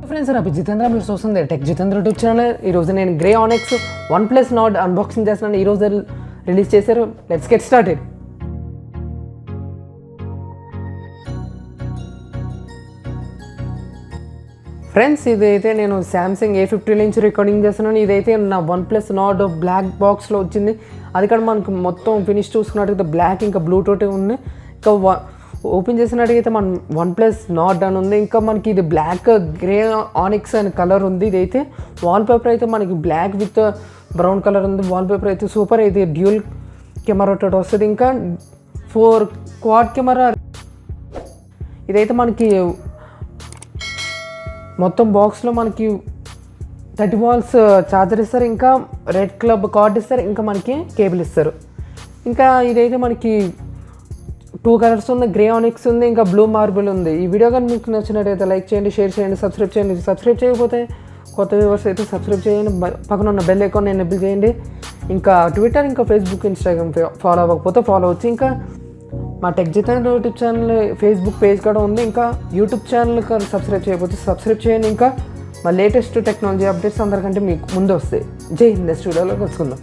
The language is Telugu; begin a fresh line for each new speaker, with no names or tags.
ఫ్రెండ్స్ నా జితేంద్ర మీరు చూస్తుంది టెక్ జితేంద్ర యూట్యూబ్ ఛానల్. ఈరోజు నేను గ్రే ఆనెక్స్ OnePlus NORD అన్బాక్సింగ్ చేస్తున్నాను. ఈరోజు రిలీజ్ చేశారు. Let's get started. ఫ్రెండ్స్ ఇదైతే నేను శాంసంగ్ A50 నుంచి రికార్డింగ్ చేస్తున్నాను. ఇదైతే నా OnePlus NORD బ్లాక్ బాక్స్లో వచ్చింది. అది కూడా మనకు మొత్తం ఫినిష్ చూసుకున్నట్టయితే బ్లాక్ ఇంకా బ్లూ తోటి ఉంది. ఇంకా ఓపెన్ చేసినట్టయితే మన OnePlus NORD అని ఉంది. ఇంకా మనకి ఇది బ్లాక్ గ్రే ఆనిక్స్ అనే కలర్ ఉంది. ఇదైతే వాల్పేపర్ అయితే మనకి బ్లాక్ విత్ బ్రౌన్ కలర్ ఉంది. వాల్పేపర్ అయితే సూపర్. ఇది డ్యూల్ కెమెరా తోటి వస్తుంది. ఇంకా 4 క్వాడ్ కెమెరా. ఇదైతే మనకి మొత్తం బాక్స్లో మనకి 30 వాల్స్ ఛార్జర్ ఇస్తారు. ఇంకా రెడ్ క్లబ్ కార్డ్ ఇస్తారు. ఇంకా మనకి కేబుల్ ఇస్తారు. ఇంకా ఇదైతే మనకి 2 కలర్స్ ఉంది. గ్రే ఆనిక్స్ ఉంది, ఇంకా బ్లూ మార్బుల్ ఉంది. ఈ వీడియో కానీ మీకు నచ్చినట్టయితే లైక్ చేయండి, షేర్ చేయండి, సబ్స్క్రైబ్ చేయండి. సబ్స్క్రైబ్ చేయకపోతే కొత్త వ్యూవర్స్ అయితే సబ్స్క్రైబ్ చేయండి. పక్కన ఉన్న బెల్ ఐకాన్ ఎనేబుల్ చేయండి. ఇంకా ట్విట్టర్, ఇంకా ఫేస్బుక్, ఇన్స్టాగ్రామ్ ఫాలో అవ్వకపోతే ఫాలో అవచ్చు. ఇంకా మా tech Jitendra YouTube channel Facebook page కూడా ఉంది. ఇంకా యూట్యూబ్ ఛానల్ సబ్స్క్రైబ్ చేయకపోతే సబ్స్క్రైబ్ చేయండి. ఇంకా మా లేటెస్ట్ టెక్నాలజీ అప్డేట్స్ అందరికంటే మీకు ముందు వస్తాయి. జై హింద్. నెక్స్ట్ వీడియోలో కలుసుకుందాం.